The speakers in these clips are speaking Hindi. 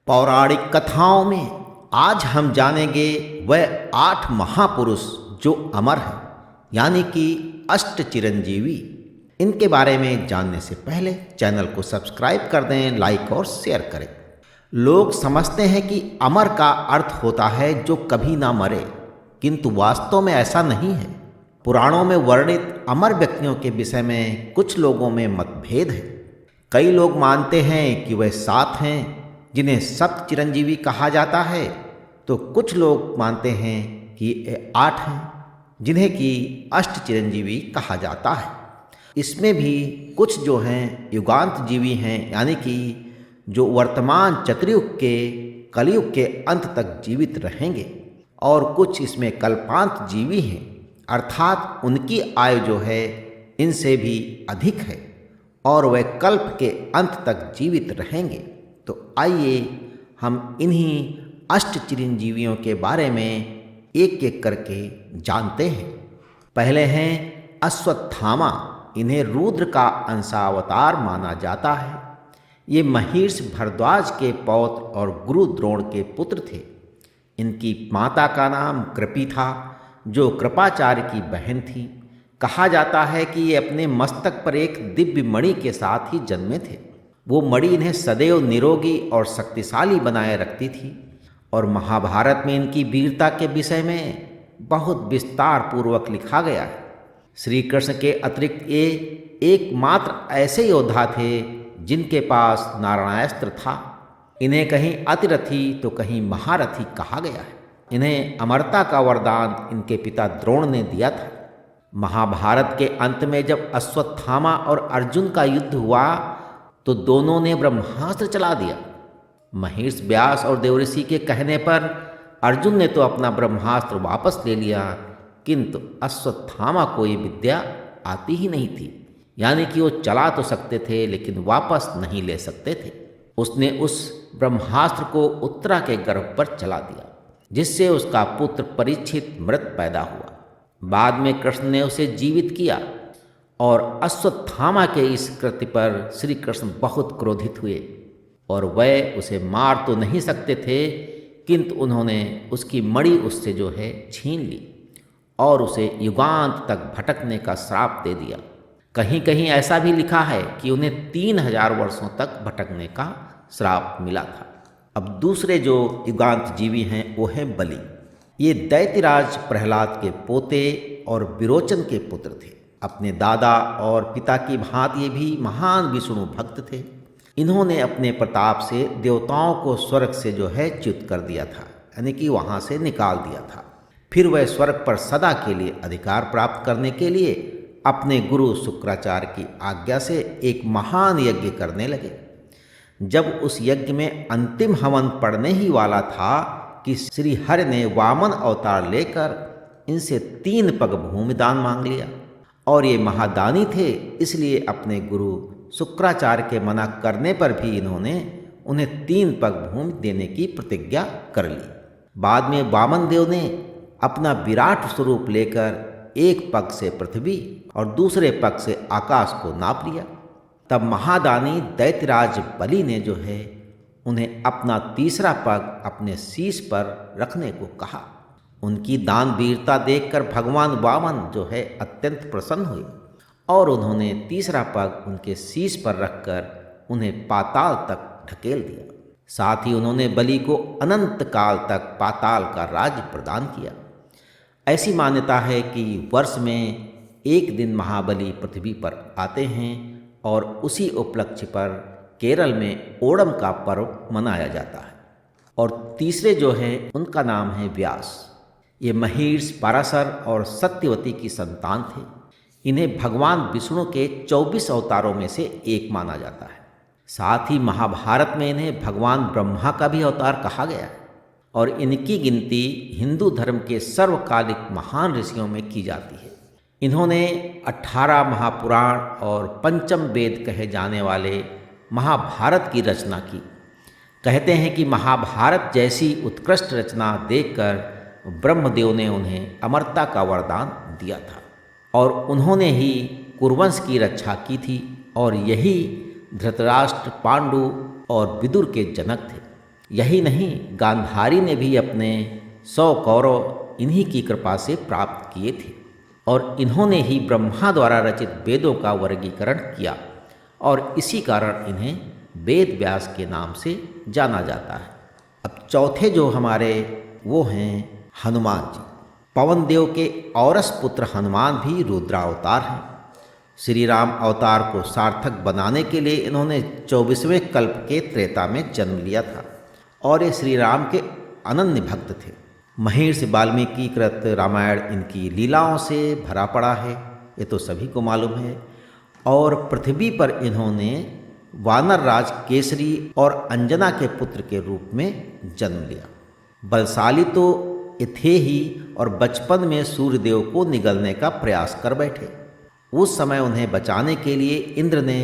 पौराणिक कथाओं में आज हम जानेंगे वह 8 महापुरुष जो अमर हैं, यानी कि अष्ट चिरंजीवी। इनके बारे में जानने से पहले चैनल को सब्सक्राइब कर दें, लाइक और शेयर करें। लोग समझते हैं कि अमर का अर्थ होता है जो कभी ना मरे, किंतु वास्तव में ऐसा नहीं है। पुराणों में वर्णित अमर व्यक्तियों के विषय में कुछ लोगों में मतभेद है। कई लोग मानते हैं कि वे 7 हैं जिन्हें सप्त चिरंजीवी कहा जाता है, तो कुछ लोग मानते हैं कि ये 8 हैं जिन्हें कि अष्ट चिरंजीवी कहा जाता है। इसमें भी कुछ जो हैं युगांत जीवी हैं, यानी कि जो वर्तमान चतुर्युग के कलयुग के अंत तक जीवित रहेंगे, और कुछ इसमें कल्पांत जीवी हैं, अर्थात उनकी आयु जो है इनसे भी अधिक है और वे कल्प के अंत तक जीवित रहेंगे। तो आइए हम इन्हीं अष्ट चिरंजीवियों के बारे में एक एक करके जानते हैं। पहले हैं अश्वत्थामा। इन्हें रुद्र का अंशावतार माना जाता है। ये महिर्षि भरद्वाज के पौत्र और गुरु द्रोण के पुत्र थे। इनकी माता का नाम कृपि था, जो कृपाचार्य की बहन थी। कहा जाता है कि ये अपने मस्तक पर एक दिव्य मणि के साथ ही जन्मे थे। वो मणि इन्हें सदैव निरोगी और शक्तिशाली बनाए रखती थी, और महाभारत में इनकी वीरता के विषय में बहुत विस्तार पूर्वक लिखा गया है। श्री कृष्ण के अतिरिक्त ये एकमात्र ऐसे योद्धा थे जिनके पास नारायणास्त्र था। इन्हें कहीं अतिरथी तो कहीं महारथी कहा गया है। इन्हें अमरता का वरदान इनके पिता द्रोण ने दिया था। महाभारत के अंत में जब अश्वत्थामा और अर्जुन का युद्ध हुआ तो दोनों ने ब्रह्मास्त्र चला दिया। महिर्षि व्यास और देवऋषि के कहने पर अर्जुन ने तो अपना ब्रह्मास्त्र वापस ले लिया, किंतु अश्वत्थामा को ये विद्या आती ही नहीं थी, यानी कि वो चला तो सकते थे लेकिन वापस नहीं ले सकते थे। उसने उस ब्रह्मास्त्र को उत्तरा के गर्भ पर चला दिया, जिससे उसका पुत्र परीक्षित मृत पैदा हुआ। बाद में कृष्ण ने उसे जीवित किया, और अश्वत्थामा के इस कृत्य पर श्री कृष्ण बहुत क्रोधित हुए, और वह उसे मार तो नहीं सकते थे, किंतु उन्होंने उसकी मणि उससे जो है छीन ली और उसे युगांत तक भटकने का श्राप दे दिया। कहीं कहीं ऐसा भी लिखा है कि उन्हें 3000 वर्षों तक भटकने का श्राप मिला था। अब दूसरे जो युगांत जीवी हैं वो हैं बलि। ये दैत्यराज प्रहलाद के पोते और विरोचन के पुत्र थे। अपने दादा और पिता की भांति ये भी महान विष्णु भक्त थे। इन्होंने अपने प्रताप से देवताओं को स्वर्ग से जो है च्युत कर दिया था, यानी कि वहाँ से निकाल दिया था। फिर वह स्वर्ग पर सदा के लिए अधिकार प्राप्त करने के लिए अपने गुरु शुक्राचार्य की आज्ञा से एक महान यज्ञ करने लगे। जब उस यज्ञ में अंतिम हवन पड़ने ही वाला था कि श्री हरि ने वामन अवतार लेकर इनसे 3 पग भूमि दान मांग लिया, और ये महादानी थे, इसलिए अपने गुरु शुक्राचार्य के मना करने पर भी इन्होंने उन्हें 3 पग भूमि देने की प्रतिज्ञा कर ली। बाद में वामन देव ने अपना विराट स्वरूप लेकर एक पग से पृथ्वी और दूसरे पग से आकाश को नाप लिया। तब महादानी दैत्यराज बलि ने जो है उन्हें अपना तीसरा पग अपने शीश पर रखने को कहा। उनकी दान वीरता देखकर भगवान वामन जो है अत्यंत प्रसन्न हुए, और उन्होंने तीसरा पग उनके शीश पर रखकर उन्हें पाताल तक ढकेल दिया। साथ ही उन्होंने बलि को अनंत काल तक पाताल का राज्य प्रदान किया। ऐसी मान्यता है कि वर्ष में एक दिन महाबली पृथ्वी पर आते हैं, और उसी उपलक्ष्य पर केरल में ओणम का पर्व मनाया जाता है। और तीसरे जो हैं उनका नाम है व्यास। ये महिर्षि पराशर और सत्यवती की संतान थे। इन्हें भगवान विष्णु के 24 अवतारों में से एक माना जाता है। साथ ही महाभारत में इन्हें भगवान ब्रह्मा का भी अवतार कहा गया है, और इनकी गिनती हिंदू धर्म के सर्वकालिक महान ऋषियों में की जाती है। इन्होंने 18 महापुराण और पंचम वेद कहे जाने वाले महाभारत की रचना की। कहते हैं कि महाभारत जैसी उत्कृष्ट रचना देखकर ब्रह्मदेव ने उन्हें अमरता का वरदान दिया था, और उन्होंने ही कुरुवंश की रक्षा की थी, और यही धृतराष्ट्र, पांडु और विदुर के जनक थे। यही नहीं, गांधारी ने भी अपने 100 कौरव इन्हीं की कृपा से प्राप्त किए थे और इन्होंने ही ब्रह्मा द्वारा रचित वेदों का वर्गीकरण किया और इसी कारण इन्हें वेद व्यास के नाम से जाना जाता है। अब चौथे जो हमारे वो हैं हनुमान जी। पवन देव के औरस पुत्र हनुमान भी रुद्रावतार हैं। श्री राम अवतार को सार्थक बनाने के लिए इन्होंने 24वें कल्प के त्रेता में जन्म लिया था और ये श्री राम के अनन्य भक्त थे। महर्षि वाल्मीकि कृत रामायण इनकी लीलाओं से भरा पड़ा है, ये तो सभी को मालूम है। और पृथ्वी पर इन्होंने वानर राज केसरी और अंजना के पुत्र के रूप में जन्म लिया। बलशाली तो ये थे ही और बचपन में सूर्यदेव को निगलने का प्रयास कर बैठे। उस समय उन्हें बचाने के लिए इंद्र ने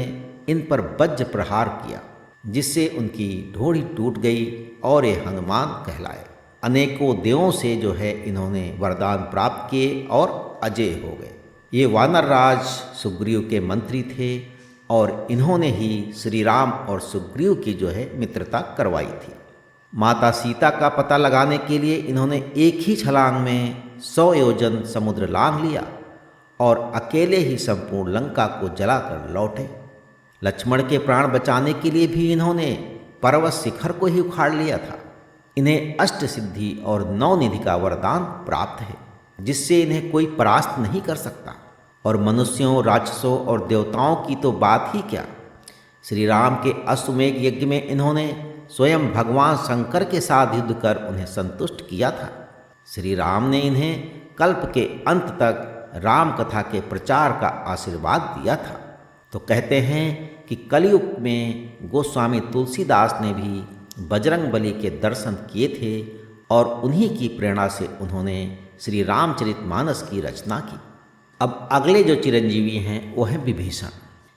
इन पर वज्र प्रहार किया, जिससे उनकी ढोड़ी टूट गई और ये हनुमान कहलाए। अनेकों देवों से जो है इन्होंने वरदान प्राप्त किए और अजय हो गए। ये वानर राज सुग्रीव के मंत्री थे और इन्होंने ही श्री राम और सुग्रीव की जो है मित्रता करवाई थी। माता सीता का पता लगाने के लिए इन्होंने एक ही छलांग में 100 योजन समुद्र लांघ लिया और अकेले ही संपूर्ण लंका को जलाकर लौटे। लक्ष्मण के प्राण बचाने के लिए भी इन्होंने पर्वत शिखर को ही उखाड़ लिया था। इन्हें अष्ट सिद्धि और 9 निधि का वरदान प्राप्त है, जिससे इन्हें कोई परास्त नहीं कर सकता। और मनुष्यों, राक्षसों और देवताओं की तो बात ही क्या। श्री राम के अश्वमेध यज्ञ में इन्होंने स्वयं भगवान शंकर के साथ युद्ध कर उन्हें संतुष्ट किया था। श्री राम ने इन्हें कल्प के अंत तक राम कथा के प्रचार का आशीर्वाद दिया था। तो कहते हैं कि कलयुग में गोस्वामी तुलसीदास ने भी बजरंग बली के दर्शन किए थे और उन्हीं की प्रेरणा से उन्होंने श्री रामचरितमानस की रचना की। अब अगले जो चिरंजीवी हैं वो हैं विभीषण।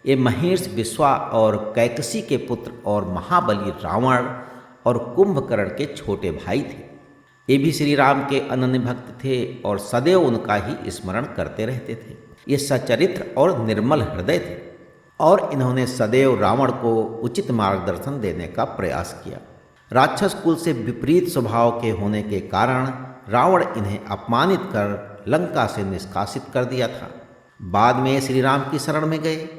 ये महेश विश्वा और कैकसी के पुत्र और महाबली रावण और कुंभकर्ण के छोटे भाई थे। ये भी श्री राम के अनन्य भक्त थे और सदैव उनका ही स्मरण करते रहते थे। ये सचरित्र और निर्मल हृदय थे और इन्होंने सदैव रावण को उचित मार्गदर्शन देने का प्रयास किया। राक्षस कुल से विपरीत स्वभाव के होने के कारण रावण इन्हें अपमानित कर लंका से निष्कासित कर दिया था। बाद में श्री राम की शरण में गए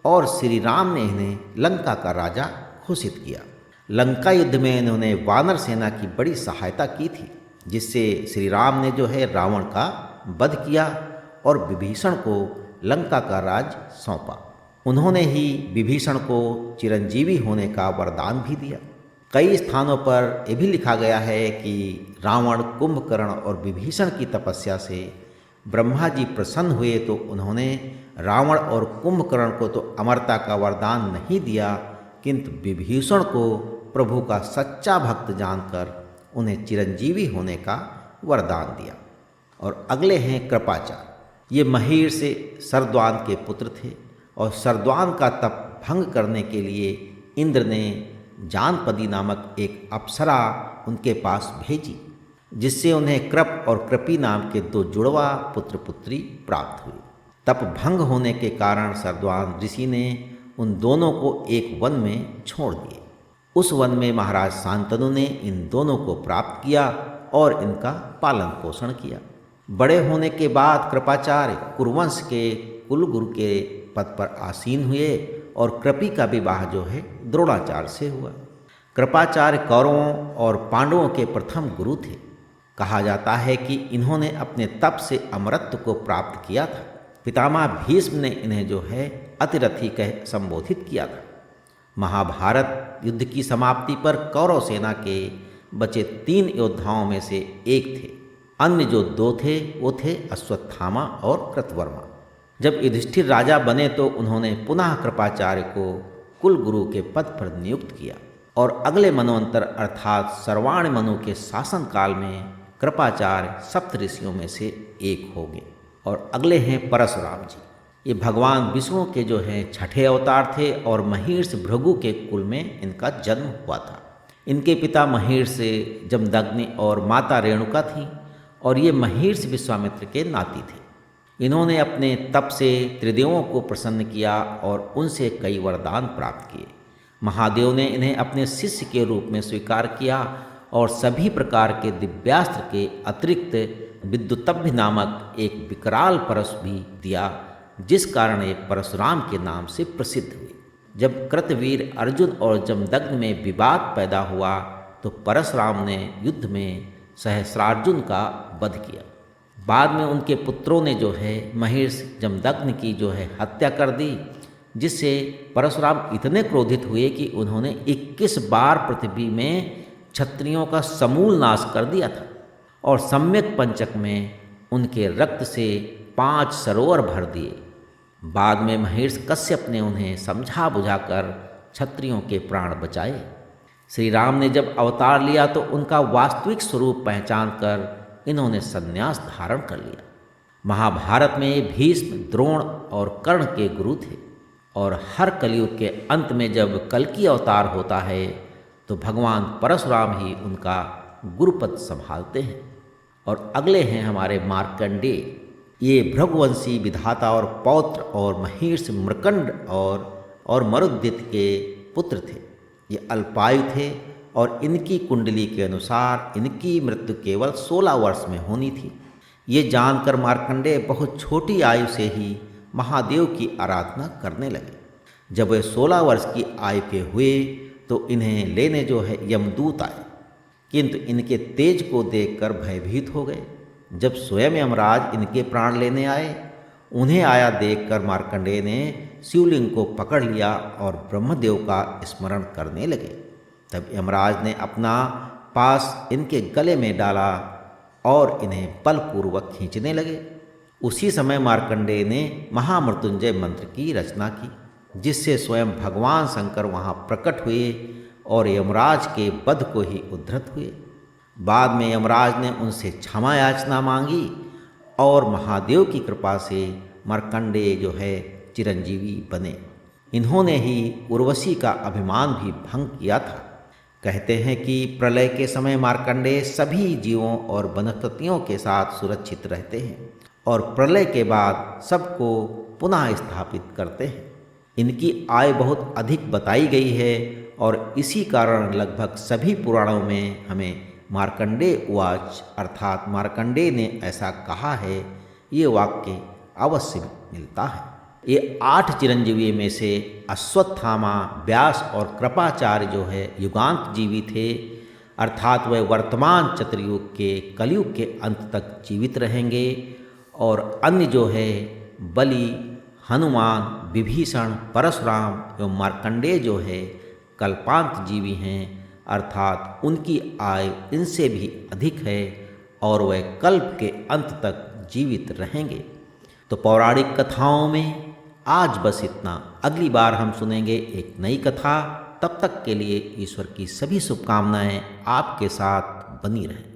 और श्री राम ने इन्हें लंका का राजा घोषित किया। लंका युद्ध में इन्होंने वानर सेना की बड़ी सहायता की थी, जिससे श्री राम ने जो है रावण का वध किया और विभीषण को लंका का राज सौंपा। उन्होंने ही विभीषण को चिरंजीवी होने का वरदान भी दिया। कई स्थानों पर यह भी लिखा गया है कि रावण, कुंभकर्ण और विभीषण की तपस्या से ब्रह्मा जी प्रसन्न हुए तो उन्होंने रावण और कुंभकर्ण को तो अमरता का वरदान नहीं दिया, किंतु विभीषण को प्रभु का सच्चा भक्त जानकर उन्हें चिरंजीवी होने का वरदान दिया। और अगले हैं कृपाचार्य। ये महीर से सरद्वान के पुत्र थे और सरद्वान का तप भंग करने के लिए इंद्र ने जानपदी नामक एक अप्सरा उनके पास भेजी, जिससे उन्हें कृप और कृपी नाम के 2 जुड़वा पुत्र पुत्री प्राप्त हुए। तप भंग होने के कारण सरद्वान ऋषि ने उन दोनों को एक वन में छोड़ दिए। उस वन में महाराज शांतनु ने इन दोनों को प्राप्त किया और इनका पालन पोषण किया। बड़े होने के बाद कृपाचार्य कुरुवंश के कुलगुरु के पद पर आसीन हुए और कृपी का विवाह जो है द्रोणाचार्य से हुआ। कृपाचार्य कौरवों और पांडवों के प्रथम गुरु थे। कहा जाता है कि इन्होंने अपने तप से अमरत्व को प्राप्त किया था। पितामह भीष्म ने इन्हें जो है अतिरथी कह संबोधित किया था। महाभारत युद्ध की समाप्ति पर कौरव सेना के बचे 3 योद्धाओं में से एक थे। अन्य जो 2 थे वो थे अश्वत्थामा और कृतवर्मा। जब युधिष्ठिर राजा बने तो उन्होंने पुनः कृपाचार्य को कुल गुरु के पद पर नियुक्त किया और अगले मनवंतर अर्थात सर्वाण मनु के शासन काल में कृपाचार्य सप्त ऋषियों में से एक हो गए। और अगले हैं परशुराम जी। ये भगवान विष्णु के जो हैं 6ठे अवतार थे और महीर्ष भृगु के कुल में इनका जन्म हुआ था। इनके पिता महीर्ष जमदग्नि और माता रेणुका थी और ये महीर्ष विश्वामित्र के नाती थे। इन्होंने अपने तप से त्रिदेवों को प्रसन्न किया और उनसे कई वरदान प्राप्त किए। महादेव ने इन्हें अपने शिष्य के रूप में स्वीकार किया और सभी प्रकार के दिव्यास्त्र के अतिरिक्त विद्युतभ्य नामक एक विकराल परश भी दिया, जिस कारण ये परशुराम के नाम से प्रसिद्ध हुए। जब कृतवीर अर्जुन और जमदग्नि में विवाद पैदा हुआ तो परशुराम ने युद्ध में सहस्रार्जुन का वध किया। बाद में उनके पुत्रों ने जो है महिष जमदग्नि की जो है हत्या कर दी, जिससे परशुराम इतने क्रोधित हुए कि उन्होंने 21 बार पृथ्वी में क्षत्रियों का समूल नाश कर दिया था और सम्यक पंचक में उनके रक्त से 5 सरोवर भर दिए। बाद में महेश कश्यप ने उन्हें समझा बुझाकर क्षत्रियों के प्राण बचाए। श्री राम ने जब अवतार लिया तो उनका वास्तविक स्वरूप पहचान कर इन्होंने संन्यास धारण कर लिया। महाभारत में भीष्म, द्रोण और कर्ण के गुरु थे और हर कलयुग के अंत में जब कल्कि अवतार होता है तो भगवान परशुराम ही उनका गुरुपद संभालते हैं। और अगले हैं हमारे मार्कंडेय। ये भृगुवंशी विधाता और पौत्र और महिष मृकंड और मरुद्दित के पुत्र थे। ये अल्पायु थे और इनकी कुंडली के अनुसार इनकी मृत्यु केवल 16 वर्ष में होनी थी। ये जानकर मार्कंडेय बहुत छोटी आयु से ही महादेव की आराधना करने लगे। जब वे 16 वर्ष की आयु के हुए तो इन्हें लेने जो है यमदूत आए, किंतु इनके तेज को देखकर भयभीत हो गए। जब स्वयं यमराज इनके प्राण लेने आए, उन्हें आया देखकर मार्कंडेय ने शिवलिंग को पकड़ लिया और ब्रह्मदेव का स्मरण करने लगे। तब यमराज ने अपना पास इनके गले में डाला और इन्हें बलपूर्वक खींचने लगे। उसी समय मार्कंडेय ने महामृत्युंजय मंत्र की रचना की, जिससे स्वयं भगवान शंकर वहाँ प्रकट हुए और यमराज के वध को ही उद्धृत हुए। बाद में यमराज ने उनसे क्षमा याचना मांगी और महादेव की कृपा से मार्कंडेय जो है चिरंजीवी बने। इन्होंने ही उर्वशी का अभिमान भी भंग किया था। कहते हैं कि प्रलय के समय मार्कंडेय सभी जीवों और वनस्पतियों के साथ सुरक्षित रहते हैं और प्रलय के बाद सबको पुनः स्थापित करते हैं। इनकी आय बहुत अधिक बताई गई है और इसी कारण लगभग सभी पुराणों में हमें मार्कंडेय उवाच अर्थात मार्कंडेय ने ऐसा कहा है, ये वाक्य अवश्य मिलता है। ये 8 चिरंजीवी में से अश्वत्थामा, व्यास और कृपाचार्य जो है युगांत जीवी थे, अर्थात वह वर्तमान चतुर्युग के कलयुग के अंत तक जीवित रहेंगे और अन्य जो है बलि, हनुमान, विभीषण, परशुराम एवं मार्कंडेय जो है कल्पांत जीवी हैं, अर्थात उनकी आयु इनसे भी अधिक है और वह कल्प के अंत तक जीवित रहेंगे। तो पौराणिक कथाओं में आज बस इतना। अगली बार हम सुनेंगे एक नई कथा। तब तक के लिए ईश्वर की सभी शुभकामनाएं आपके साथ बनी रहें।